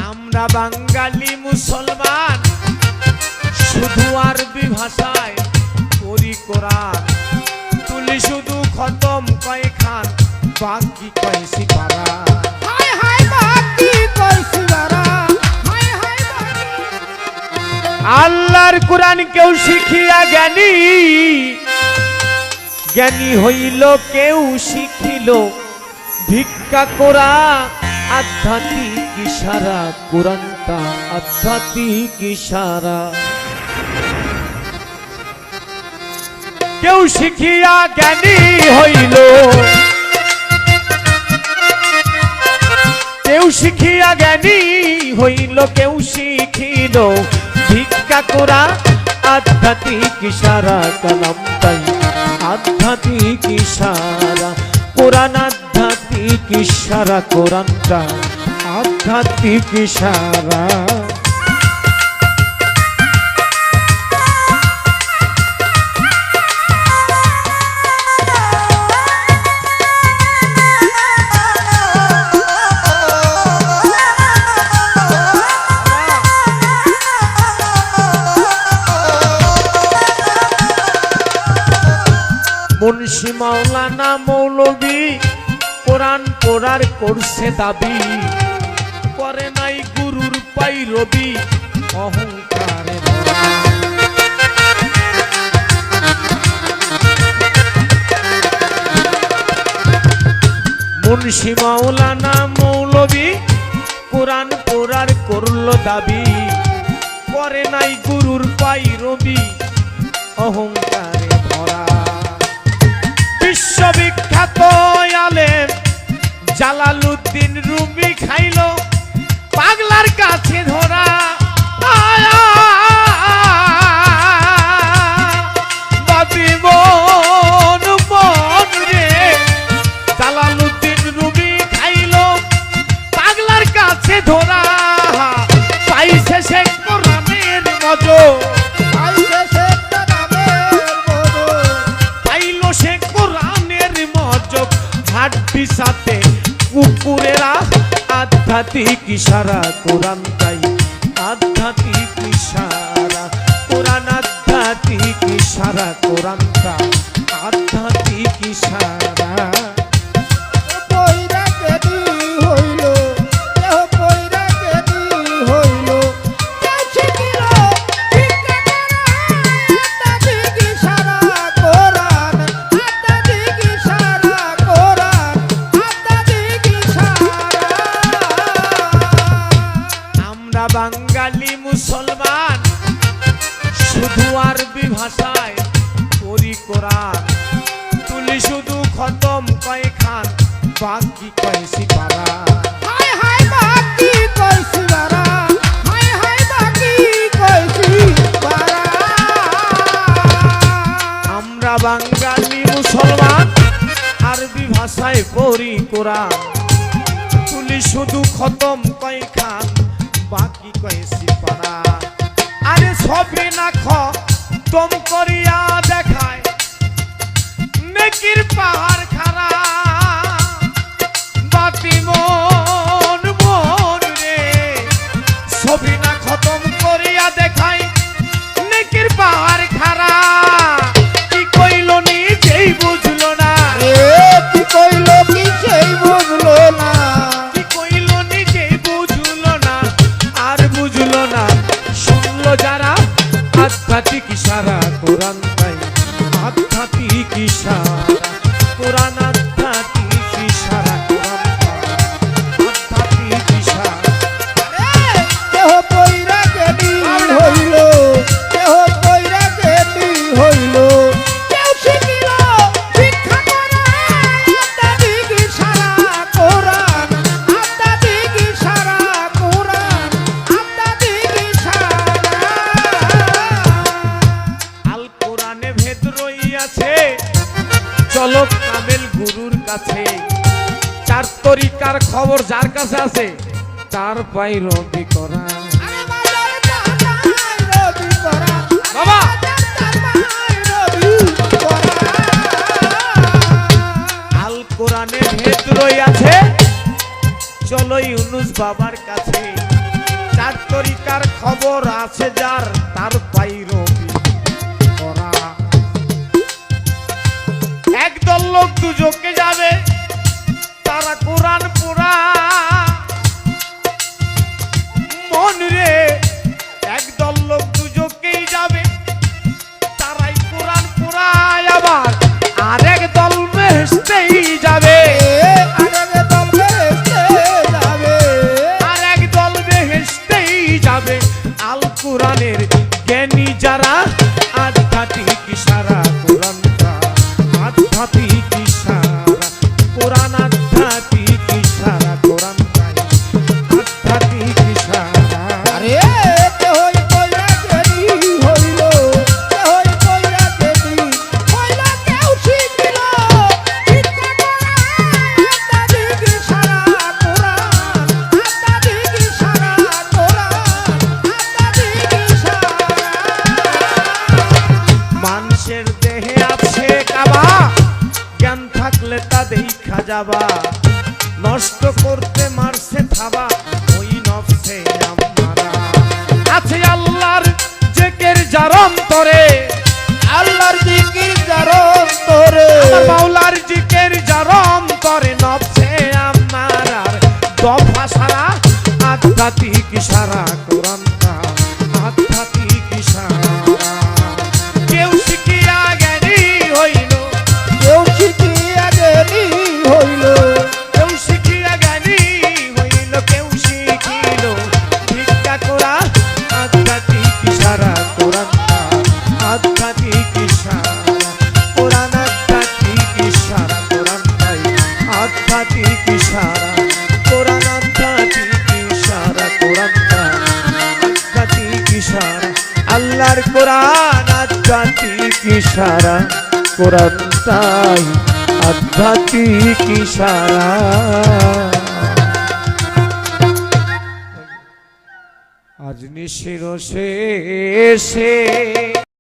আমরা বাঙালি মুসলমান শুধু আরবি ভাষায় পড়ি কোরআন, তুলি শুধু খতম কয়খান, বাকি কয়সি পারা। হায় হায় বাকি কয়সি পারা, হায় হায় বাকি। আল্লাহর কোরআন কেউ শিখিয়া জ্ঞানী, জ্ঞানী হইল কেউ শিখিল ভিক্ষা করা। আধ্যাত্মিক ইশারা কোরআনটা, আধ্যাত্মিক ইশারা। কেউ শিখিয়া জ্ঞানী হইল, কেউ শিখিয়া জ্ঞানী হইল, কেউ শিখিল ভিক্ষা করা। আধ্যাত্মিক ইশারা কালামটাই, আধ্যাত্মিক ইশারা কোরআন, আধ্যাত্মিক ইশারা কোরআনটা, আধ্যাত্মিক ইশারা। মুন্সি মাওলানা মৌলবী কোরআন পড়ার করছে দাবি, করে নাই গুরুর পাই রবি অহংকারে। মুন্সি মাওলানা মৌলবী কোরআন পড়ার করল দাবি, করে নাই গুরুর পাই রবি অহংকারে ভরা। বিশ্ববিখ্যাত আলেম জালালউদ্দিন রুমি খাইল পাগলার কাছে ধরা। বাবি মন মন রে, জালালউদ্দিন রুমি খাইল পাগলার কাছে ধরা। পাইছে সে কোরআনের মজো, পাইছে সে নামের মজো, পাইল সে কোরআনের মজো। হাড্ডি সাথে কুকুরেরা, আধ্যাত্মিক ইশারা কোরআনটাই, আধ্যাত্মিক ইশারা কোরআন, আধ্যাত্মিক ইশারা কোরআনটা, আধ্যাত্মিক ইশারা। পয়রা কেদি হইল, দেহ পয়রা কেদি হইল, কেউ শিখিল ভিক্ষা করা। আধ্যাত্মিক ইশারা কোরআন, আধ্যাত্মিক ইশারা কোরআন, আধ্যাত্মিক ইশারা। আমরা বাঙালি মুসলমান শুধু আরবি ভাষায় পড়ি কোরআন, তুলি শুধু খতম কয়খান, বাকি কয়সি পারা। হায় হায় বাকি কয়সি পারা, হায় হায় বাকি কয়সি পারা। আমরা বাঙালি মুসলমান আরবি ভাষায় পড়ি কোরআন, তুলি শুধু খতম কয়খান, বাকি কয়সি পারা। আরে সবে না খতম করিয়া দেখায় নেকির পাহাড় খাড়া। বাতি মন মন রে, সবে না খতম করিয়া দেখায় নেকির পাহাড় খাড়া। কি কইল নিজেই বুঝলো না, কি কইল কি সেই বুঝলো না, কি কইল নিজেই বুঝলো না, আর বুঝলো না শুনলো যারা। আধ্যাত্মিক ইশারা কোরআন তাই, আধ্যাত্মিক ইশারা কোরআন, আধ্যাত্মিক ইশারা কোরআন, আধ্যাত্মিক ইশারা। দেহ পয়রা কেদি হইল, দেহ পয়রা কেদি হইল, কেউ শিখিল ভিক্ষা করা। আধ্যাত্মিক ইশারা কোরআন, আধ্যাত্মিক ইশারা কোরআন, আধ্যাত্মিক ইশারা। আল কোরআনে ভেদ রইয়াছে, চলো কামেল গুরুর কাছে। চার তরিকার খবর যার কাছে আছে, তার পাই রবি করা। আরে বাজার তামাই রবি করা, বাবা। বাজার তামাই রবি করা। আল কোরআনে ভেদ রইয়াছে, চলো ইউনুস বাবার কাছে। চার তরিকার খবর আছে যার তার পাইরবি করা। একদল লোক দুজকে যাবে তারা কোরআন পড়া মন রে। একদল লোক দুজকেই যাবে তারাই কোরআন পড়ায় আবার আরেক দল বেহেশতেই যাবে। আরেক দল বেহেশতেই যাবে। আল কোরআনের জ্ঞানী যারা আধ্যাত্মিক ইশারা কোরআনটা আধ্যাত্মিক ইশারা কোরআন আধ্যাত্মিক ইশারা কোরআন আধ্যাত্মিক ইশারা। আরে হই কইরা দেরি হইল হই কইরা দেরি হইল কেউ শিখিল শিক্ষা কোরআন আধ্যাত্মিক ইশারা কোরআন আধ্যাত্মিক ইশারা কোরআন আধ্যাত্মিক ইশারা। মানুষের দেহে আছে কাবা জ্ঞান থাকলে তা দেখা যাবা নষ্ট করতে মারছে থাবা ওই নফসে আমারা আছে আল্লাহর জিকির যার অন্তরে আল্লাহর জিকির যার অন্তরে আমার মাওলার জিকির যার অন্তরে নফসে আমারার দফা সারা আধ্যাত্মিক ইশারা কোরআনটা আধ্যাত্মিক ইশারা। কেউ শিখিয়া জ্ঞানী হইল কেউ শিখিয়া জ্ঞানী হইল কেউ শিখিয়া জ্ঞানী হইল কেউ শিখিল ভিক্ষা করা আধ্যাত্মিক ইশারা কোরআনটা আধ্যাত্মিক ইশারা কোরআন আধ্যাত্মিক ইশারা কোরআনটাই আধ্যাত্মিক ইশারা কোরআন আধ্যাত্মিক ইশারা কোরআনটা আধ্যাত্মিক ইশারা আল্লাহর কোরআন আধ্যাত্মিক ইশারা কোরআনটাই আধ্যাত্মিক ইশারা। আজ নিশির শেষে